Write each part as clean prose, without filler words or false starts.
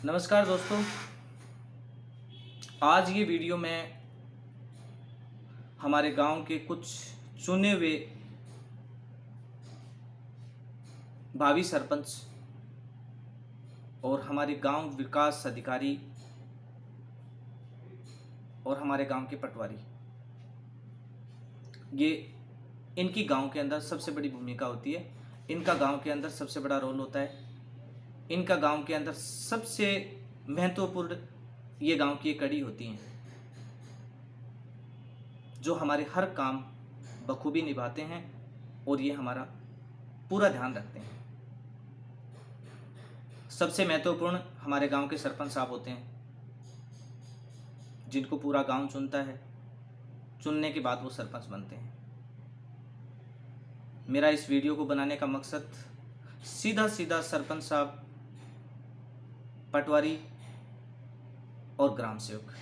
नमस्कार दोस्तों, आज ये वीडियो में हमारे गांव के कुछ चुने हुए भावी सरपंच और हमारे गांव विकास अधिकारी और हमारे गांव के पटवारी, ये इनकी गांव के अंदर सबसे बड़ी भूमिका होती है। इनका गांव के अंदर सबसे बड़ा रोल होता है। इनका गांव के अंदर सबसे महत्वपूर्ण ये गांव की कड़ी होती हैं, जो हमारे हर काम बखूबी निभाते हैं और ये हमारा पूरा ध्यान रखते हैं। सबसे महत्वपूर्ण हमारे गांव के सरपंच साहब होते हैं, जिनको पूरा गांव चुनता है। चुनने के बाद वो सरपंच बनते हैं। मेरा इस वीडियो को बनाने का मकसद सीधा सीधा सरपंच साहब, पटवारी और ग्राम सेवक,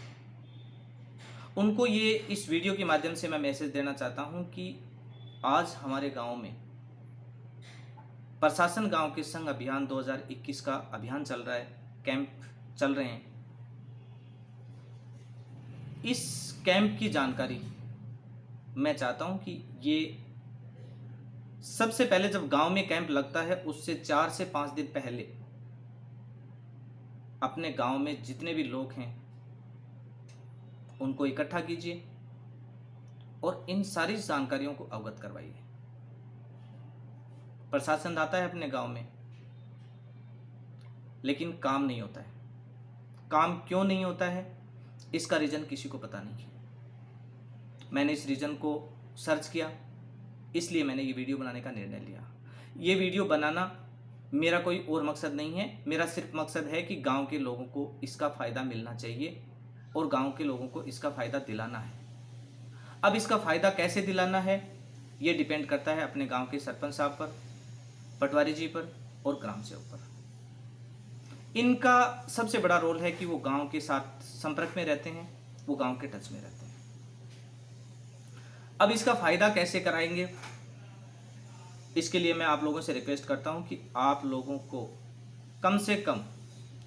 उनको ये इस वीडियो के माध्यम से मैं मैसेज देना चाहता हूं कि आज हमारे गांव में प्रशासन गांव के संग अभियान 2021 का अभियान चल रहा है, कैंप चल रहे हैं। इस कैंप की जानकारी मैं चाहता हूं कि ये सबसे पहले जब गांव में कैंप लगता है उससे 4 से 5 दिन पहले अपने गांव में जितने भी लोग हैं उनको इकट्ठा कीजिए और इन सारी जानकारियों को अवगत करवाइए। प्रशासन आता है अपने गांव में, लेकिन काम नहीं होता है। काम क्यों नहीं होता है, इसका रीजन किसी को पता नहीं है। मैंने इस रीजन को सर्च किया, इसलिए मैंने ये वीडियो बनाने का निर्णय लिया। ये वीडियो बनाना मेरा कोई और मकसद नहीं है। मेरा सिर्फ मकसद है कि गांव के लोगों को इसका फ़ायदा मिलना चाहिए और गांव के लोगों को इसका फ़ायदा दिलाना है। अब इसका फ़ायदा कैसे दिलाना है, ये डिपेंड करता है अपने गांव के सरपंच साहब पर, पटवारी जी पर और ग्राम सेवक पर। इनका सबसे बड़ा रोल है कि वो गांव के साथ संपर्क में रहते हैं, वो गांव के टच में रहते हैं। अब इसका फ़ायदा कैसे कराएंगे, इसके लिए मैं आप लोगों से रिक्वेस्ट करता हूं कि आप लोगों को कम से कम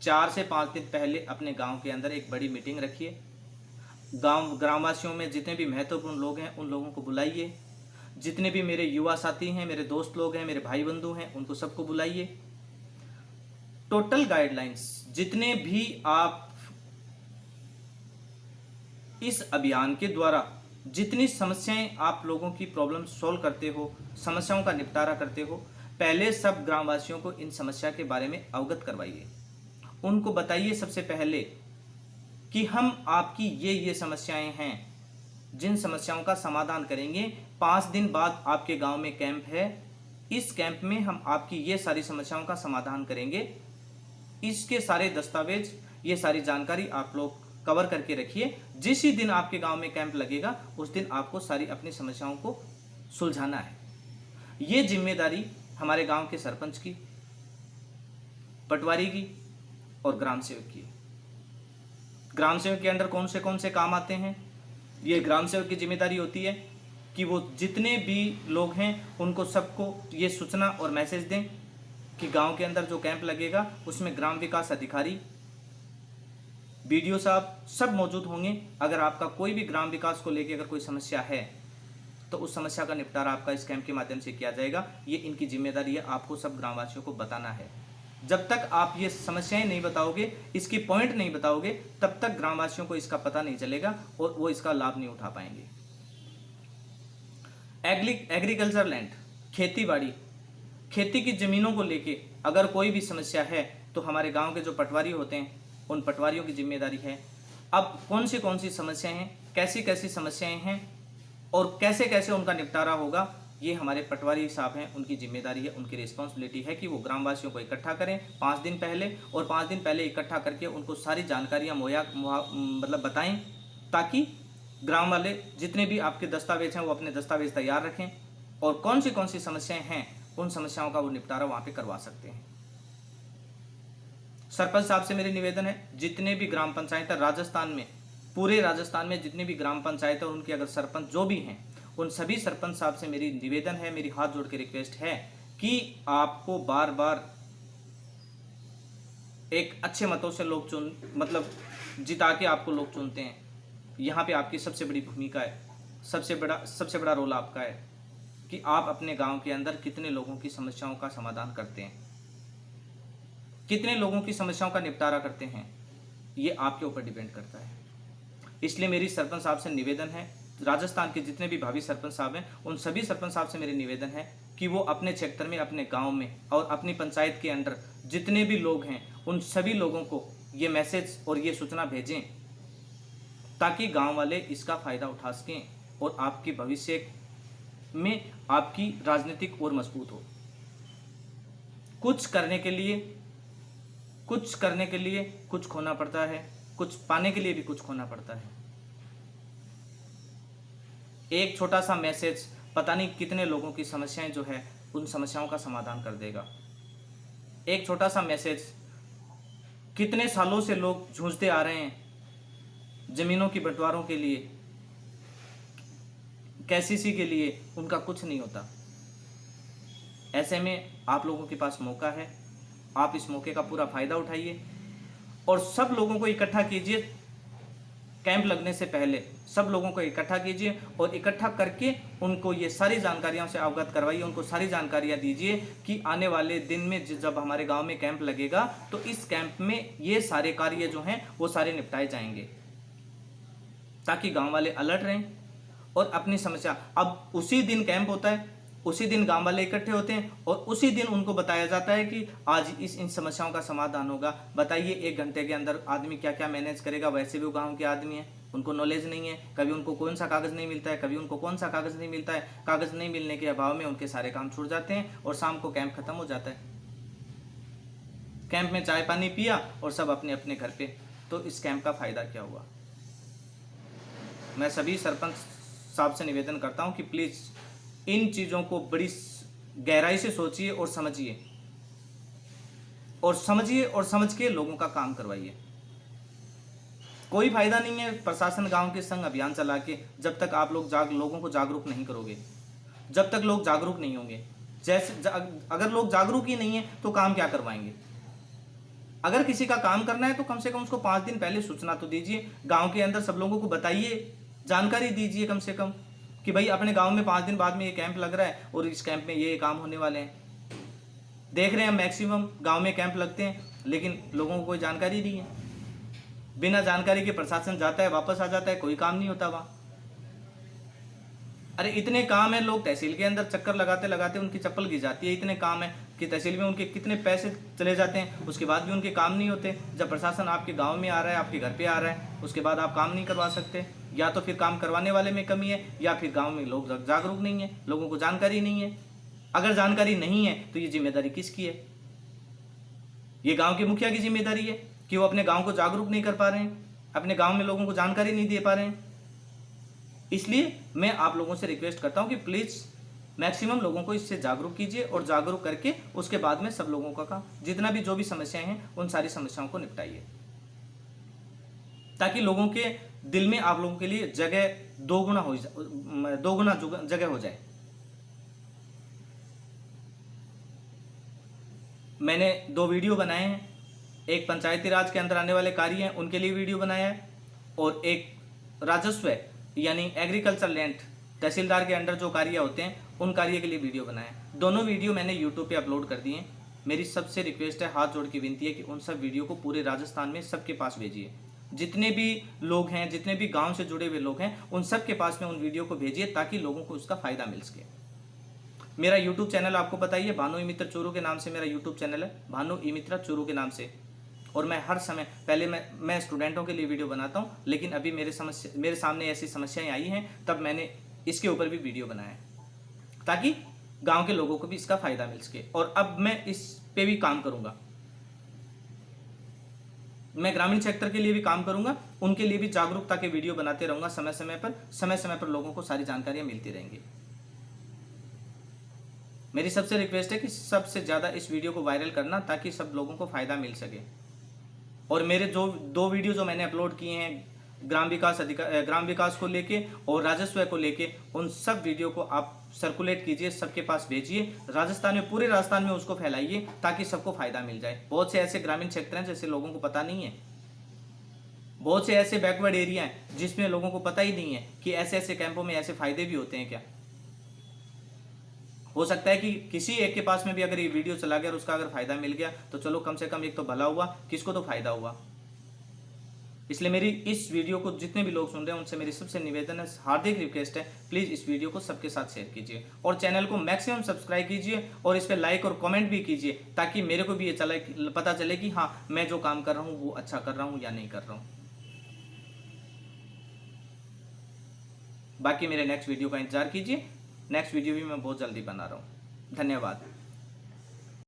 4 से 5 दिन पहले अपने गांव के अंदर एक बड़ी मीटिंग रखिए। ग्रामवासियों में जितने भी महत्वपूर्ण लोग हैं उन लोगों को बुलाइए। जितने भी मेरे युवा साथी हैं, मेरे दोस्त लोग हैं, मेरे भाई बंधु हैं, उनको सबको बुलाइए। टोटल गाइडलाइंस जितने भी आप इस अभियान के द्वारा जितनी समस्याएं आप लोगों की प्रॉब्लम सॉल्व करते हो, समस्याओं का निपटारा करते हो, पहले सब ग्रामवासियों को इन समस्या के बारे में अवगत करवाइए। उनको बताइए सबसे पहले कि हम आपकी ये समस्याएं हैं, जिन समस्याओं का समाधान करेंगे। 5 दिन बाद आपके गांव में कैंप है, इस कैंप में हम आपकी ये सारी समस्याओं का समाधान करेंगे। इसके सारे दस्तावेज, ये सारी जानकारी आप लोग कवर करके रखिए। जिस ही दिन आपके गांव में कैंप लगेगा उस दिन आपको सारी अपनी समस्याओं को सुलझाना है। ये जिम्मेदारी हमारे गांव के सरपंच की, पटवारी की और ग्राम सेवक की। ग्राम सेवक के अंदर कौन से काम आते हैं, ये ग्राम सेवक की जिम्मेदारी होती है कि वो जितने भी लोग हैं उनको सबको ये सूचना और मैसेज दें कि गांव के अंदर जो कैंप लगेगा उसमें ग्राम विकास अधिकारी, बीडीओ साहब सब मौजूद होंगे। अगर आपका कोई भी ग्राम विकास को लेकर अगर कोई समस्या है तो उस समस्या का निपटारा आपका इस कैंप के माध्यम से किया जाएगा। ये इनकी जिम्मेदारी है, आपको सब ग्रामवासियों को बताना है। जब तक आप ये समस्याएं नहीं बताओगे, इसकी पॉइंट नहीं बताओगे, तब तक ग्रामवासियों को इसका पता नहीं चलेगा और वो इसका लाभ नहीं उठा पाएंगे। एग्रीकल्चर लैंड, खेती बाड़ी, खेती की ज़मीनों को लेके अगर कोई भी समस्या है तो हमारे गांव के जो पटवारी होते हैं उन पटवारियों की जिम्मेदारी है। अब कौन सी समस्याएं हैं, कैसी समस्याएं हैं और कैसे उनका निपटारा होगा, ये हमारे पटवारी साहब हैं, उनकी जिम्मेदारी है, उनकी रिस्पॉन्सिबिलिटी है कि वो ग्रामवासियों को इकट्ठा करें 5 दिन पहले, और 5 दिन पहले इकट्ठा करके उनको सारी जानकारियाँ बताएं, ताकि ग्राम वाले जितने भी आपके दस्तावेज हैं वो अपने दस्तावेज तैयार रखें और कौन सी समस्याएं हैं उन समस्याओं का वो निपटारा वहाँ पे करवा सकते हैं। सरपंच साहब से मेरी निवेदन है, जितने भी ग्राम पंचायत राजस्थान में, पूरे राजस्थान में जितने भी ग्राम पंचायत और उनके अगर सरपंच जो भी हैं, उन सभी सरपंच साहब से मेरी निवेदन है, मेरी हाथ जोड़ के रिक्वेस्ट है कि आपको बार बार एक अच्छे मतों से लोग मतलब जिता के आपको लोग चुनते हैं। यहाँ पे आपकी सबसे बड़ी भूमिका है, सबसे बड़ा रोल आपका है कि आप अपने गांव के अंदर कितने लोगों की समस्याओं का समाधान करते हैं, कितने लोगों की समस्याओं का निपटारा करते हैं, ये आपके ऊपर डिपेंड करता है। इसलिए मेरी सरपंच साहब से निवेदन है, राजस्थान के जितने भी भावी सरपंच साहब हैं उन सभी सरपंच साहब से मेरी निवेदन है कि वो अपने क्षेत्र में, अपने गांव में और अपनी पंचायत के अंदर जितने भी लोग हैं उन सभी लोगों को ये मैसेज और ये सूचना भेजें ताकि गांव वाले इसका फ़ायदा उठा सकें और आपके भविष्य में आपकी राजनीतिक और मजबूत हो। कुछ करने के लिए कुछ खोना पड़ता है, कुछ पाने के लिए भी कुछ खोना पड़ता है। एक छोटा सा मैसेज पता नहीं कितने लोगों की समस्याएं जो है उन समस्याओं का समाधान कर देगा। एक छोटा सा मैसेज, कितने सालों से लोग जूझते आ रहे हैं जमीनों की बंटवारों के लिए, केसीसी के लिए, उनका कुछ नहीं होता। ऐसे में आप लोगों के पास मौका है, आप इस मौके का पूरा फायदा उठाइए और सब लोगों को इकट्ठा कीजिए। कैंप लगने से पहले सब लोगों को इकट्ठा कीजिए और इकट्ठा करके उनको ये सारी जानकारियों से अवगत करवाइए, उनको सारी जानकारियां दीजिए कि आने वाले दिन में जब हमारे गांव में कैंप लगेगा तो इस कैंप में ये सारे कार्य जो हैं वो सारे निपटाए जाएंगे, ताकि गांव वाले अलर्ट रहें और अपनी समस्या, अब उसी दिन कैंप होता है, उसी दिन गांव वाले इकट्ठे होते हैं और उसी दिन उनको बताया जाता है कि आज इन समस्याओं का समाधान होगा। बताइए 1 घंटे के अंदर आदमी क्या क्या मैनेज करेगा। वैसे भी वो गांव के आदमी हैं, उनको नॉलेज नहीं है, कभी उनको कौन सा कागज़ नहीं मिलता है, कभी उनको कौन सा कागज़ नहीं मिलता है। कागज़ नहीं मिलने के अभाव में उनके सारे काम छूट जाते हैं और शाम को कैंप खत्म हो जाता है। कैंप में चाय पानी पिया और सब अपने अपने घर पे, तो इस कैंप का फ़ायदा क्या हुआ। मैं सभी सरपंच साहब से निवेदन करता हूं कि प्लीज़ इन चीज़ों को बड़ी गहराई से सोचिए और समझिए और समझ के लोगों का काम करवाइए। कोई फायदा नहीं है प्रशासन गांव के संग अभियान चला के, जब तक आप लोग लोगों को जागरूक नहीं करोगे, जब तक लोग जागरूक नहीं होंगे। अगर लोग जागरूक ही नहीं है तो काम क्या करवाएंगे। अगर किसी का काम करना है तो कम से कम उसको 5 दिन पहले सूचना तो दीजिए। गांव के अंदर सब लोगों को बताइए, जानकारी दीजिए कम से कम कि भाई अपने गांव में 5 दिन बाद में ये कैंप लग रहा है और इस कैंप में ये काम होने वाले हैं। देख रहे हैं मैक्सिमम गांव में कैंप लगते हैं लेकिन लोगों को कोई जानकारी नहीं है। बिना जानकारी के प्रशासन जाता है, वापस आ जाता है, कोई काम नहीं होता वहाँ। अरे इतने काम है, लोग तहसील के अंदर चक्कर लगाते लगाते उनकी चप्पल गिर जाती है। इतने काम है कि तहसील में उनके कितने पैसे चले जाते हैं, उसके बाद भी उनके काम नहीं होते। जब प्रशासन आपके गांव में आ रहा है, आपके घर पे आ रहा है, उसके बाद आप काम नहीं करवा सकते। या तो फिर काम करवाने वाले में कमी है या फिर गांव में लोग जागरूक नहीं है, लोगों को जानकारी नहीं है। अगर जानकारी नहीं है तो ये जिम्मेदारी किसकी है। ये गाँव के मुखिया की जिम्मेदारी है कि वो अपने गाँव को जागरूक नहीं कर पा रहे हैं, अपने गाँव में लोगों को जानकारी नहीं दे पा रहे हैं। इसलिए मैं आप लोगों से रिक्वेस्ट करता हूं कि प्लीज़ मैक्सिमम लोगों को इससे जागरूक कीजिए और जागरूक करके उसके बाद में सब लोगों का काम, जितना भी जो भी समस्याएं हैं उन सारी समस्याओं को निपटाइए, ताकि लोगों के दिल में आप लोगों के लिए जगह दोगुना जगह हो जाए। मैंने 2 वीडियो बनाए हैं, एक पंचायती राज के अंदर आने वाले कार्य हैं उनके लिए वीडियो बनाया है और एक राजस्व यानी एग्रीकल्चर लैंड तहसीलदार के अंडर जो कार्य होते हैं उन कार्य के लिए वीडियो बनाए। दोनों वीडियो मैंने यूट्यूब पे अपलोड कर दिए। मेरी सबसे रिक्वेस्ट है, हाथ जोड़ के विनती है कि उन सब वीडियो को पूरे राजस्थान में सबके पास भेजिए। जितने भी लोग हैं, जितने भी गांव से जुड़े हुए लोग हैं, उन सब के पास में उन वीडियो को भेजिए ताकि लोगों को उसका फ़ायदा मिल सके। मेरा यूट्यूब चैनल आपको बताइए, भानु ई मित्र चूरू के नाम से मेरा यूट्यूब चैनल है, भानु ई मित्र चूरू के नाम से। और मैं हर समय, पहले मैं स्टूडेंटों के लिए वीडियो बनाता हूं, लेकिन अभी मेरे सामने ऐसी समस्याएं आई हैं, तब मैंने इसके ऊपर भी वीडियो बनाया ताकि गांव के लोगों को भी इसका फ़ायदा मिल सके। और अब मैं इस पे भी काम करूंगा, मैं ग्रामीण क्षेत्र के लिए भी काम करूंगा, उनके लिए भी जागरूकता के वीडियो बनाते रहूंगा। समय समय पर लोगों को सारी जानकारियां मिलती रहेंगी। मेरी सबसे रिक्वेस्ट है कि सबसे ज़्यादा इस वीडियो को वायरल करना ताकि सब लोगों को फ़ायदा मिल सके। और मेरे जो 2 वीडियो जो मैंने अपलोड किए हैं ग्राम विकास को लेके और राजस्व को लेके, उन सब वीडियो को आप सर्कुलेट कीजिए, सबके पास भेजिए, राजस्थान में, पूरे राजस्थान में उसको फैलाइए ताकि सबको फायदा मिल जाए। बहुत से ऐसे ग्रामीण क्षेत्र हैं जैसे लोगों को पता नहीं है, बहुत से ऐसे बैकवर्ड एरिया हैं जिसमें लोगों को पता ही नहीं है कि ऐसे ऐसे कैंपों में ऐसे फायदे भी होते हैं क्या। हो सकता है कि किसी एक के पास में भी अगर ये वीडियो चला गया और उसका अगर फायदा मिल गया तो चलो कम से कम एक तो भला हुआ, किसको तो फायदा हुआ। इसलिए मेरी इस वीडियो को जितने भी लोग सुन रहे हैं उनसे मेरी सबसे निवेदन है, हार्दिक रिक्वेस्ट है, प्लीज़ इस वीडियो को सबके साथ शेयर कीजिए और चैनल को मैक्सिमम सब्सक्राइब कीजिए और इस पर लाइक और कमेंट भी कीजिए ताकि मेरे को भी ये पता चले कि हाँ मैं जो काम कर रहा हूँ वो अच्छा कर रहा हूँ या नहीं कर रहा हूँ। बाकी मेरे नेक्स्ट वीडियो का इंतजार कीजिए, नेक्स्ट वीडियो भी मैं बहुत जल्दी बना रहा हूँ। धन्यवाद।